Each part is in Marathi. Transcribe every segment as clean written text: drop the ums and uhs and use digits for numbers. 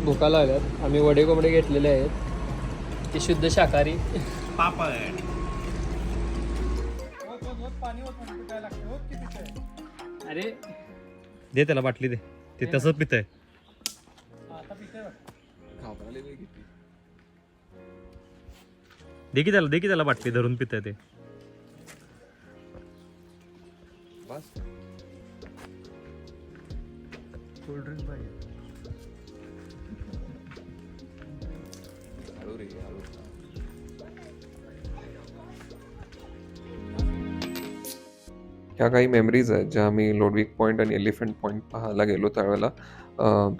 भुका लागल्यात. आम्ही वडे कोंबडे घेतलेले आहेत, ते शुद्ध शाकाहारी. पापड अरे दे त्याला बाटली दे, ते तसंच पितंय. दे की त्याला बाटली धरून पितंय ते. कोल्ड्रिंक पाहिजे. ह्या काही मेमरीज आहेत ज्या आम्ही लोडविक पॉईंट आणि एलिफंट पॉईंट पाहायला गेलो त्यावेळेला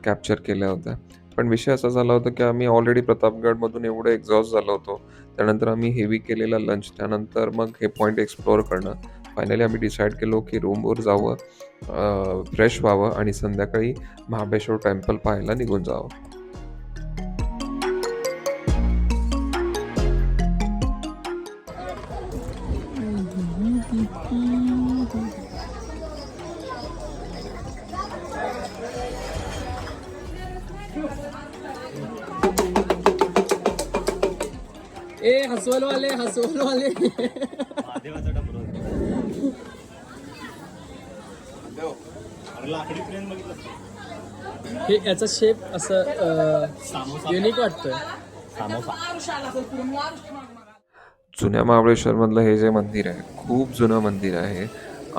कॅप्चर केल्या होत्या. पण विषय असा झाला होता की आम्ही ऑलरेडी प्रतापगडमधून एवढं एक्झॉस्ट झालो होतो. त्यानंतर आम्ही हेवी केलेला लंच, त्यानंतर मग हे पॉईंट एक्सप्लोअर करणं. फायनली आम्ही डिसाईड केलो की रूमवर जावं, फ्रेश व्हावं आणि संध्याकाळी महाबळेश्वर टेम्पल पाहायला निघून जावं. हसवलवाले. लाकडी प्लेन बघितलं. हे याचा शेप असं युनिक वाटतोय. जुन्या महाबळेश्वरमधलं हे जे मंदिर आहे खूप जुनं मंदिर आहे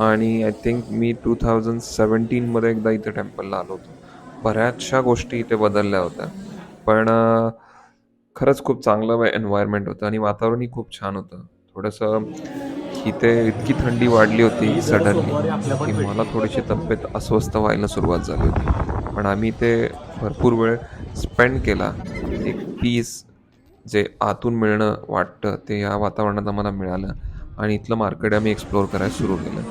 आणि आय थिंक मी 2017मध्ये एकदा इथे टेम्पलला आलो होतो. बऱ्याचशा गोष्टी इथे बदलल्या होत्या, पण खरंच खूप चांगलं एन्व्हायरमेंट होतं आणि वातावरणही खूप छान होतं. थोडंसं इथे इतकी थंडी वाढली होती सडनली की मला थोडीशी तब्येत अस्वस्थ व्हायला सुरुवात झाली होती. पण आम्ही ते भरपूर वेळ स्पेंड केला. एक पीस जे आतून मिळणं वाटतं ते या वातावरणात आम्हाला मिळालं आणि इथलं मार्केट आम्ही एक्सप्लोअर करायला सुरू केलं.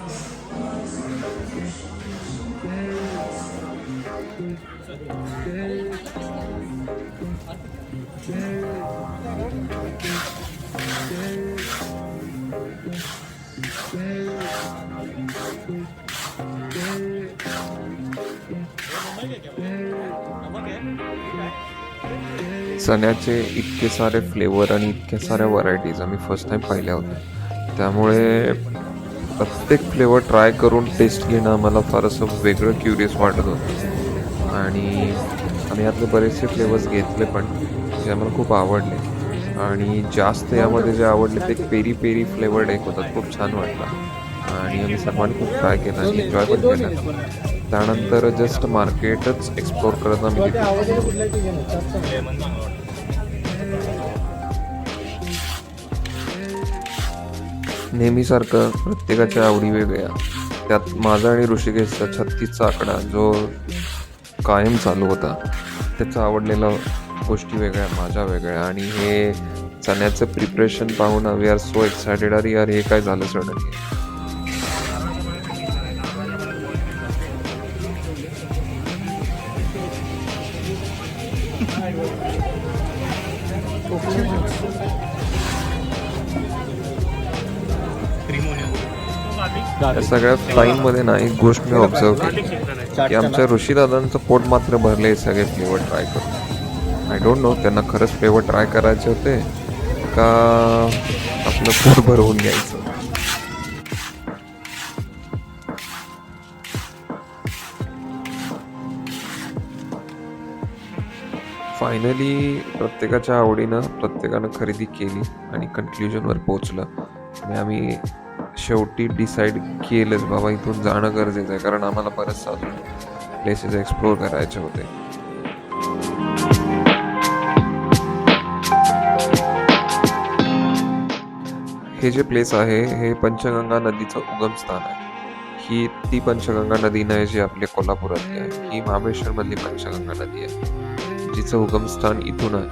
चण्याचे इतके सारे फ्लेवर आणि इतक्या साऱ्या व्हरायटीज आम्ही फर्स्ट टाईम पाहिल्या होत्या, त्यामुळे प्रत्येक फ्लेवर ट्राय करून टेस्ट घेणं आम्हाला फार असं वेगळं क्युरियस वाटत होतं. आणि आम्ही यातले बरेचसे फ्लेवर्स घेतले पण जे आम्हाला खूप आवडले. आणि जास्त यामध्ये जे आवडले ते पेरी पेरी फ्लेवर्ड एक होता, खूप छान वाटला आणि आम्ही सर्वांनी खूप ट्राय केला आणि एन्जॉय पण केला. त्यानंतर जस्ट मार्केटच एक्सप्लोअर करत आम्ही नेहमीसारखं प्रत्येकाच्या आवडी वेगळ्या. त्यात माझा आणि ऋषिकेशचा 36चा आकडा जो कायम चालू होता, त्याचा आवडलेल्या गोष्टी वेगळ्या, माझ्या वेगळ्या. आणि हे चण्याचं प्रिपरेशन पाहून वी आर सो एक्सायटेड. अरे यार हे काय झालं सडनली. या सगळ्या फ्लाईंगमध्ये ना एक गोष्ट मी ऑब्झर्व केली की आमच्या ऋषीदादांचं पोट मात्र भरले हे सगळे फ्लेवर ट्राय करून. आय डोंट नो त्यांना खरंच फ्लेवर ट्राय करायचे होते का आपलं पोट भरवून घ्यायचं. फायनली प्रत्येकाच्या आवडीनं प्रत्येकानं खरेदी केली आणि कन्क्ल्युजनवर पोचलं. आणि आम्ही शेवटी डिसाईड केलंच बाबा इथून जाणं गरजेचं आहे, कारण आम्हाला बरंचसं अजून प्लेसेस एक्सप्लोअर करायचे होते. हे जे प्लेस आहे हे पंचगंगा नदीचं उगमस्थान आहे. ही ती पंचगंगा नदी नाही जी आपल्या कोल्हापुरातली आहे, ही महाबळेश्वरमधली पंचगंगा नदी आहे जिचं उगमस्थान इथून आहे.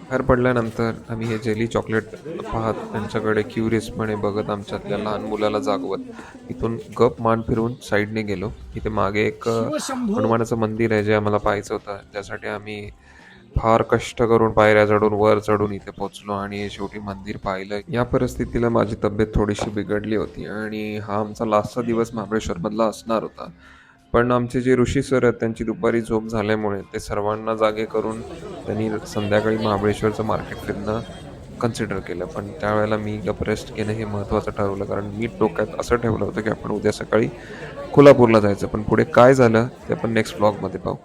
बाहेर पडल्यानंतर आम्ही हे जेली चॉकलेट पाहत त्यांच्याकडे क्युरियसपणे बघत आमच्यातल्या लहान मुलाला जागवत इथून गप मान फिरवून साईडने गेलो. इथे मागे एक हनुमानाचं मंदिर आहे जे आम्हाला पाहायचं होतं, त्यासाठी आम्ही फार कष्ट करून पायऱ्या चढून वर चढून इथे पोचलो आणि शेवटी मंदिर पाहिलं. या परिस्थितीला माझी तब्येत थोडीशी बिघडली होती आणि हा आमचा लास्टचा दिवस महाबळेश्वरमधला असणार होता. पण आमचे जे ऋषी सर आहेत त्यांची दुपारी झोप झाल्यामुळे ते सर्वांना जागे करून त्यांनी संध्याकाळी महाबळेश्वरचं मार्केट फिरणं कन्सिडर केलं. पण त्यावेळेला मी गप रेस्ट घेणं हे महत्त्वाचं ठरवलं, कारण मी डोक्यात असं ठेवलं होतं की आपण उद्या सकाळी कोल्हापूरला जायचं. पण पुढे काय झालं ते आपण नेक्स्ट ब्लॉगमध्ये पाहू.